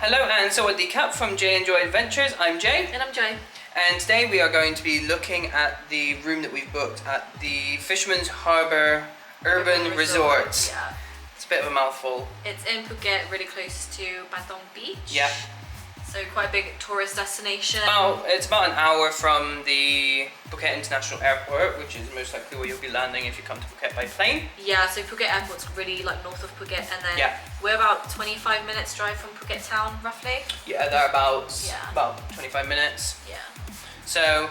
Hello and Sawadee Cap from Jay&Joy Adventures. I'm Jay. And I'm Joy. And today we are going to be looking at the room that we've booked at the Fisherman's Harbour Urban Resort. Yeah. It's a bit of a mouthful. It's in Phuket, really close to Patong beach. Yeah. So quite a big tourist destination. It's about an hour from the Phuket International Airport, which is most likely where you'll be landing if you come to Phuket by plane. Yeah, so Phuket Airport's really like north of Phuket, and then we're about 25 minutes drive from Phuket town, roughly. Yeah, they're about 25 minutes. Yeah. So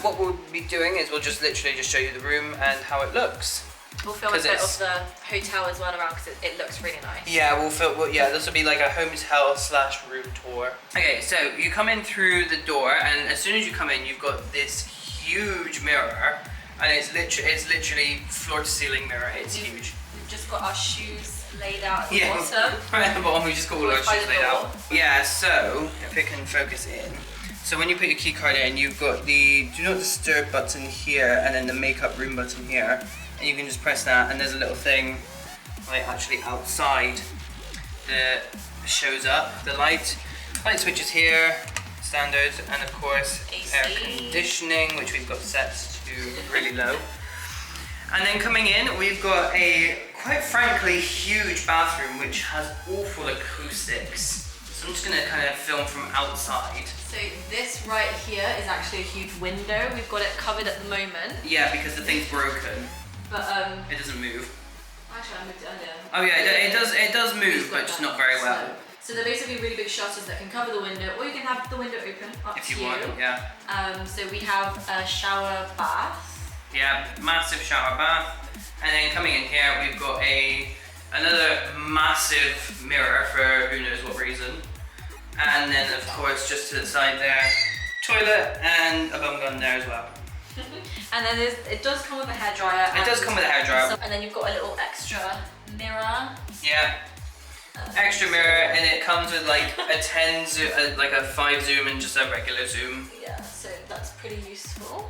what we'll be doing is we'll just literally just show you the room and how it looks. We'll film a bit of the hotel as well around because it looks really nice. Yeah, we'll film. Well, yeah, this will be like a hotel / room tour. Okay, so you come in through the door, and as soon as you come in, you've got this huge mirror, and it's literally floor to ceiling mirror. It's huge. We've just got our shoes laid out at the bottom. Right at the bottom, we just got all our shoes laid out. Yeah. So if it can focus in. So when you put your key card in, you've got the do not disturb button here, and then the makeup room button here. And you can just press that, and there's a little thing like actually outside that shows up. The light switch is here, standard, and of course AC. Air conditioning, which we've got set to really low. And then coming in, we've got a quite frankly huge bathroom which has awful acoustics. So I'm just gonna kind of film from outside. So this right here is actually a huge window. We've got it covered at the moment. Yeah, because the thing's broken. But it doesn't move. Actually, I moved it earlier. Oh yeah, it does move, but just not very well. So they're basically really big shutters that can cover the window, or you can have the window open up if to you want. Yeah. So we have a shower bath. Yeah, massive shower bath, and then coming in here we've got another massive mirror for who knows what reason, and then of course just to the side there, toilet and a bum gun there as well. And then it does come with a hairdryer. It does come with a hairdryer. And then you've got a little extra mirror. Yeah. Extra mirror, and it comes with like a 10 zoom, like a 5 zoom and just a regular zoom. Yeah, so that's pretty useful.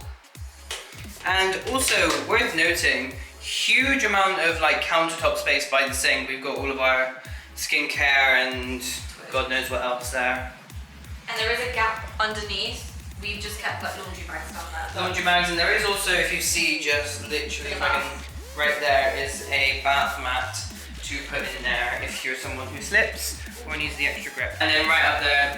And also worth noting, huge amount of like countertop space by the sink. We've got all of our skincare and God knows what else there. And there is a gap underneath. We've just kept like laundry bags down there. Laundry bags, and there is also, if you see, just literally right there is a bath mat to put in there if you're someone who slips or needs the extra grip. And then right up there,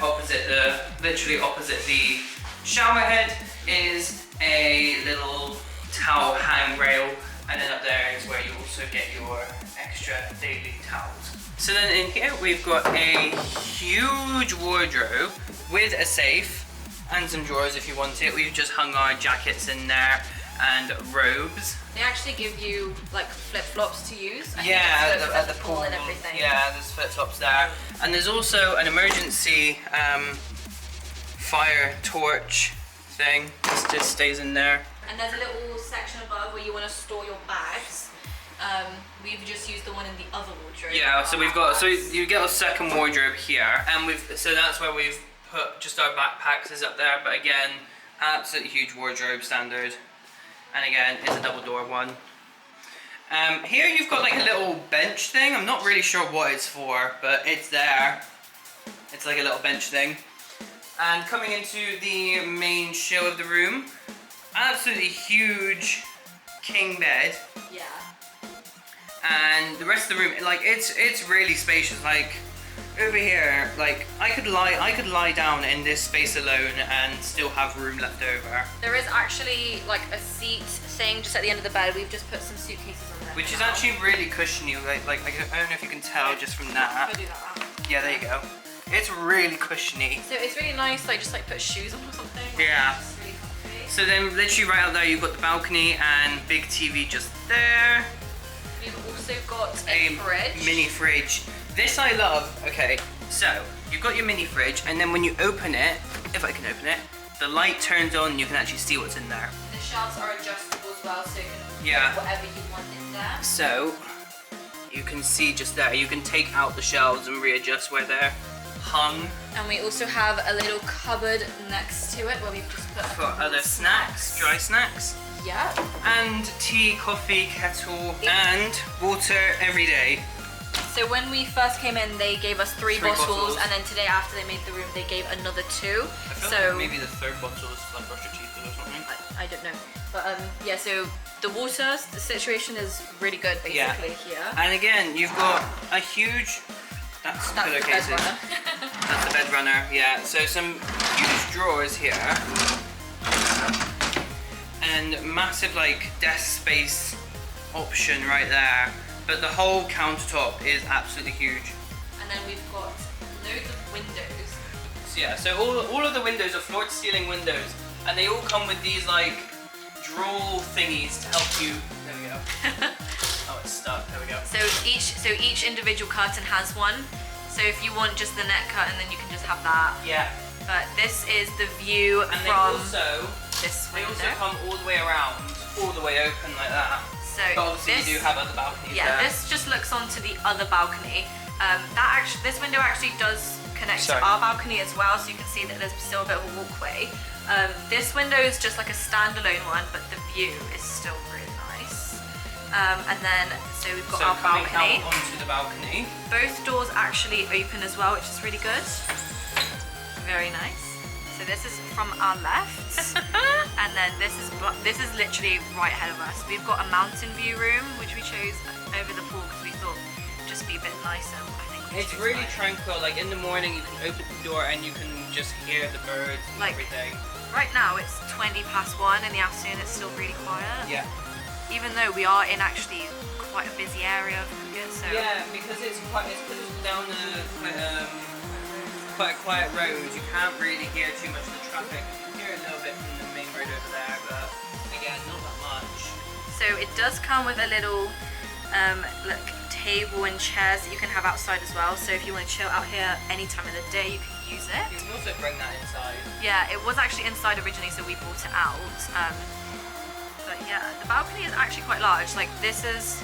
literally opposite the shower head, is a little towel hang rail, and then up there is where you also get your extra daily towels. So then in here we've got a huge wardrobe with a safe and some drawers if you want it. We've just hung our jackets in there and robes. They actually give you like flip-flops to use. At the pool and everything. Yeah, there's flip-flops there. And there's also an emergency fire torch thing. This just stays in there. And there's a little section above where you want to store your bags. We've just used the one in the other wardrobe. Yeah, so we've got, so you get a second wardrobe here, and so that's where we've put just our backpacks is up there, but again, absolutely huge wardrobe, standard, and again, it's a double door one. Here you've got like a little bench thing. I'm not really sure what it's for, but it's there. It's like a little bench thing. And coming into the main show of the room, absolutely huge king bed. Yeah. And the rest of the room, like it's really spacious. Like over here, like I could lie down in this space alone and still have room left over. There is actually like a seat thing just at the end of the bed. We've just put some suitcases on there. Which is actually really cushiony. Like I don't know if you can tell just from that. I'll do that now. Yeah, there you go. It's really cushiony. So it's really nice, like just like put shoes on or something. Yeah. It's really comfy. So then literally right out there you've got the balcony and big TV just there. We've also got a fridge. Mini fridge. This I love. Okay, so you've got your mini fridge, and then when you open it, if I can open it, the light turns on and you can actually see what's in there. The shelves are adjustable as well, so you can put whatever you want in there. So you can see just there, you can take out the shelves and readjust where they're hung. And we also have a little cupboard next to it where we've just put for other snacks, dry snacks. Yeah. And tea, coffee, kettle, and water every day. So when we first came in, they gave us three bottles, and then today after they made the room, they gave another 2. I feel like maybe the third bottle is like brush your teeth with or something. I don't know, but yeah. So the water, the situation is really good basically here. And again, you've got a huge. That's pillowcases. That's the bed runner. Yeah. So some huge drawers here, and massive like desk space option right there. But the whole countertop is absolutely huge. And then we've got loads of windows. So yeah, so all of the windows are floor-to-ceiling windows, and they all come with these like draw thingies to help you. There we go. Oh, it's stuck. There we go. So each individual curtain has one. So if you want just the net curtain, then you can just have that. Yeah. But this is the view and from this window. They also come all the way around, all the way open like that. So but obviously you do have other balconies there. This just looks onto the other balcony. This window actually does connect to our balcony as well, so you can see that there's still a bit of a walkway. This window is just like a standalone one, but the view is still really nice. And then, so we've got our balcony. Out onto the balcony. Both doors actually open as well, which is really good. Very nice. So this is from our left, and then this is literally right ahead of us. We've got a mountain view room, which we chose over the pool because we thought it'd just be a bit nicer. I think it's really tranquil. Like in the morning, you can open the door and you can just hear the birds and everything. Right now, it's 1:20 in the afternoon. It's still really quiet. Yeah. Even though we are in actually quite a busy area of Phuket, so yeah, because it's down quite a quiet road, you can't really hear too much of the traffic. You can hear a little bit from the main road over there, but again, not that much. So it does come with a little table and chairs that you can have outside as well. So if you want to chill out here any time of the day, you can use it. You can also bring that inside. Yeah, it was actually inside originally, so we brought it out. But yeah, the balcony is actually quite large. Like this is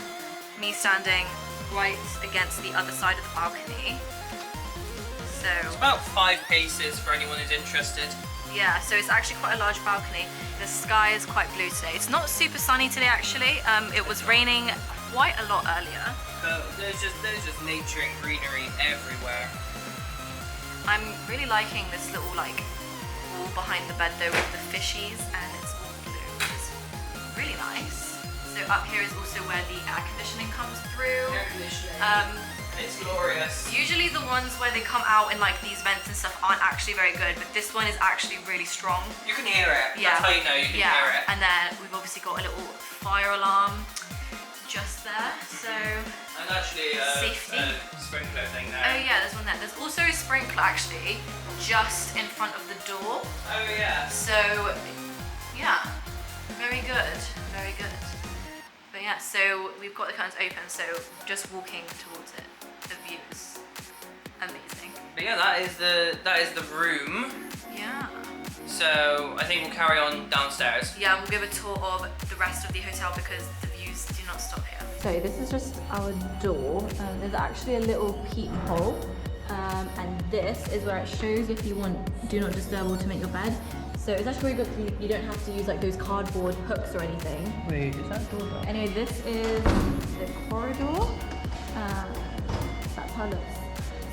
me standing right against the other side of the balcony. So it's about 5 paces for anyone who's interested. Yeah, so it's actually quite a large balcony. The sky is quite blue today. It's not super sunny today actually. It was raining quite a lot earlier. But there's just nature and greenery everywhere. I'm really liking this little like wall behind the bed though with the fishies, and it's all blue, which is really nice. So up here is also where the air conditioning comes through. Air conditioning. It's glorious. Usually the ones where they come out in like these vents and stuff aren't actually very good, but this one is actually really strong. You can hear it. Yeah. That's how you know you can hear it. And then we've obviously got a little fire alarm just there, so and actually safety. A sprinkler thing there. Oh yeah, there's one there. There's also a sprinkler actually just in front of the door. Oh yeah. So yeah, very good, very good. But yeah, so we've got the curtains open, so just walking towards it, the view is amazing. But yeah, that is the room. Yeah. So I think we'll carry on downstairs. Yeah, we'll give a tour of the rest of the hotel because the views do not stop here. So this is just our door. There's actually a little peephole, and this is where it shows if you want do not disturb or to make your bed. So it's actually really good because you don't have to use like those cardboard hooks or anything. Wait, is that door locked? Anyway, this is the corridor. That's how it looks.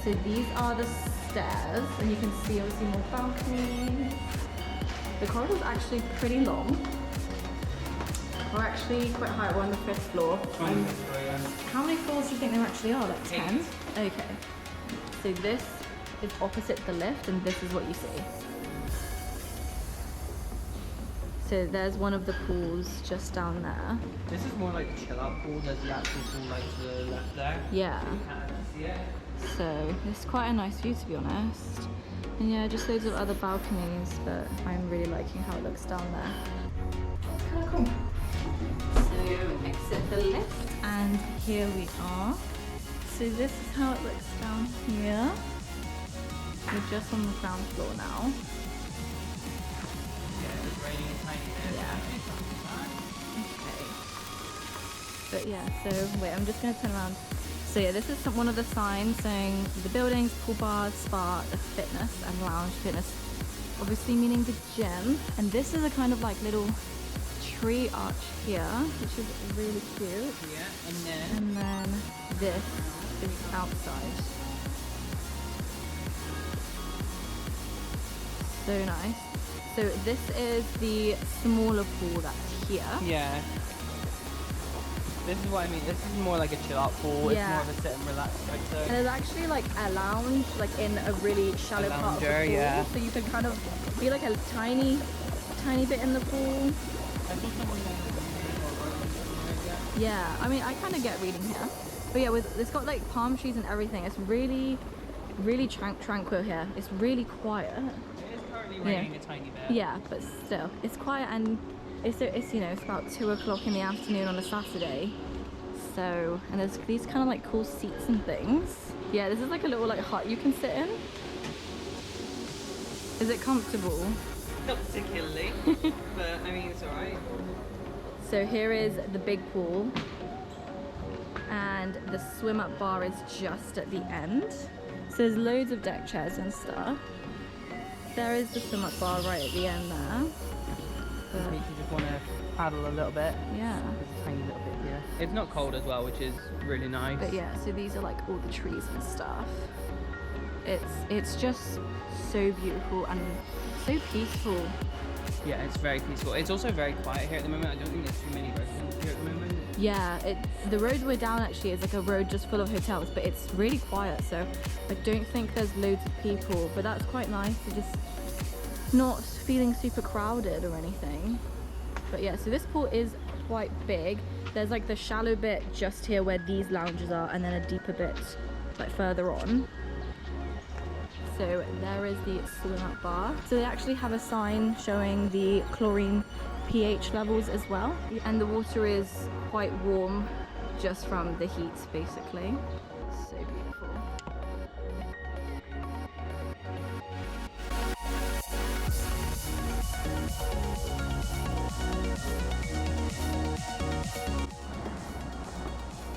So these are the stairs, and you can see obviously more balconies. The corridor is actually pretty long. We're actually quite high. We're on the 5th floor. How many floors do you think there actually are? Like 10? Okay. So this is opposite the lift, and this is what you see. So there's one of the pools just down there. This is more like a chill out pool. There's the actual pool like to the left there. Yeah. You can't see it. So it's quite a nice view to be honest. And yeah, just loads of other balconies, but I'm really liking how it looks down there. It's kind of cool. So exit the lift, and here we are. So this is how it looks down here. We're just on the ground floor now. Yeah. Okay. But yeah, so wait, I'm just gonna turn around. So yeah, this is one of the signs saying the buildings, pool bars, spa, the fitness and lounge. Fitness obviously meaning the gym. And this is a kind of like little tree arch here, which is really cute. Yeah, And then this is outside. So nice. So this is the smaller pool that's here. yeah. This is what I mean. This is more like a chill out pool. Yeah. It's more of a sit and relax type zone. And there's actually like a lounge, like in a really shallow part of the pool. Yeah. So you can kind of be like a tiny bit in the pool. Yeah, I mean, I kind of get reading here. But yeah, it's got like palm trees and everything. It's really tranquil here. It's really quiet. It is currently raining a tiny bit. Yeah, but still, it's quiet, and it's you know, it's about 2 o'clock in the afternoon on a Saturday. So, and there's these kind of like cool seats and things. Yeah, this is like a little like hut you can sit in. Is it comfortable? Not particularly, but I mean, it's alright. So here is the big pool, and the swim up bar is just at the end. So there's loads of deck chairs and stuff. There is the swim up bar right at the end there. But makes you just want to paddle a little bit. Yeah. There's a tiny little bit here. It's not cold as well, which is really nice. But yeah, so these are like all the trees and stuff. It's just so beautiful and so peaceful. Yeah, it's very peaceful. It's also very quiet here at the moment. I don't think there's too many residents here at the moment. Yeah, the road we're down actually is like a road just full of hotels, but it's really quiet, so I don't think there's loads of people, but that's quite nice to just not feeling super crowded or anything. But yeah, so this pool is quite big. There's like the shallow bit just here where these lounges are, and then a deeper bit like further on. So there is the swim up bar. So they actually have a sign showing the chlorine pH levels as well. And the water is quite warm just from the heat, basically. So beautiful.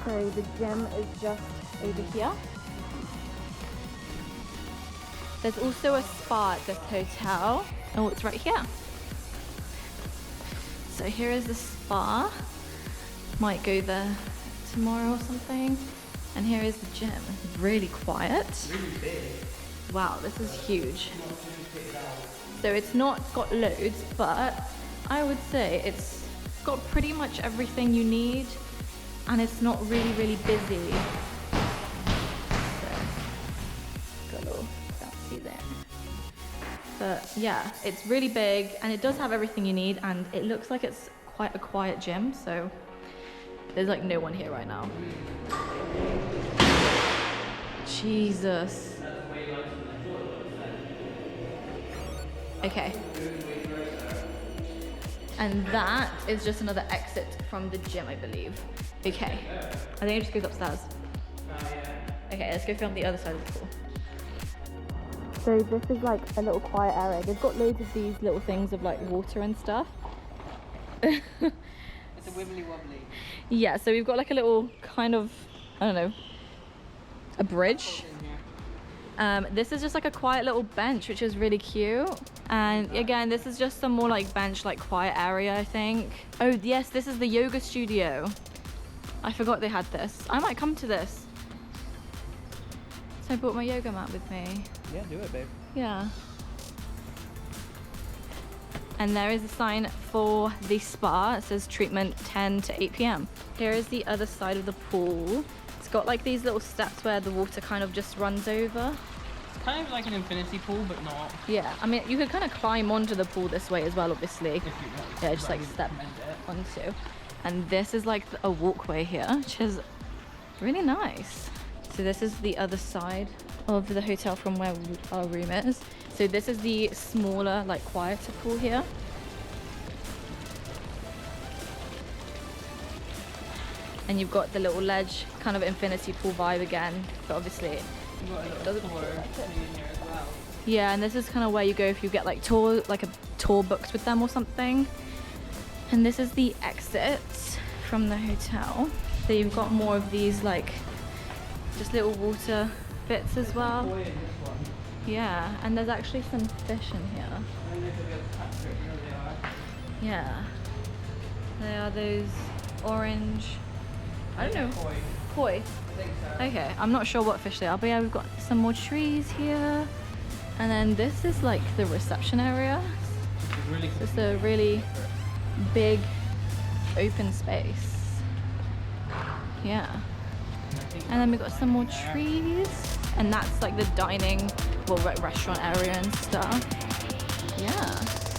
So the gym is just over here. There's also a spa at this hotel. Oh, it's right here. So here is the spa. Might go there tomorrow or something. And here is the gym. Really quiet. Really big. Wow, this is huge. So it's not got loads, but I would say it's got pretty much everything you need, and it's not really, really busy. So, got a little fancy there. But yeah, it's really big, and it does have everything you need, and it looks like it's quite a quiet gym, so there's like no one here right now. Jesus. Okay. And that is just another exit from the gym, I believe. Okay. I think it just goes upstairs. Okay, let's go film the other side of the pool. So this is like a little quiet area. They've got loads of these little things of like water and stuff. It's a wibbly wobbly. Yeah, so we've got like a little kind of, I don't know, a bridge. This is just like a quiet little bench, which is really cute. And again, this is just some more like bench, like quiet area, I think. Oh yes, this is the yoga studio. I forgot they had this. I might come to this. So I brought my yoga mat with me. Yeah, do it, babe. Yeah. And there is a sign for the spa. It says treatment 10 to 8 p.m. Here is the other side of the pool. It's got like these little steps where the water kind of just runs over. It's kind of like an infinity pool, but not. Yeah, I mean, you could kind of climb onto the pool this way as well, obviously. If you want. Yeah, just like step onto. And this is like a walkway here, which is really nice. So this is the other side of the hotel from where our room is. So this is the smaller, like quieter pool here. And you've got the little ledge, kind of infinity pool vibe again, but obviously it doesn't look like it. Here as well. Yeah, and this is kind of where you go if you get like a tour booked with them or something. And this is the exit from the hotel. So you've got more of these like just little water bits as well. Yeah, and there's actually some fish in here. Yeah. They are those orange, I don't know, koi. I think so. Okay, I'm not sure what fish they are, but yeah, we've got some more trees here. And then this is like the reception area. It's a really big open space. Yeah. And then we've got some more trees. And that's like the dining, well, restaurant area and stuff. Yeah.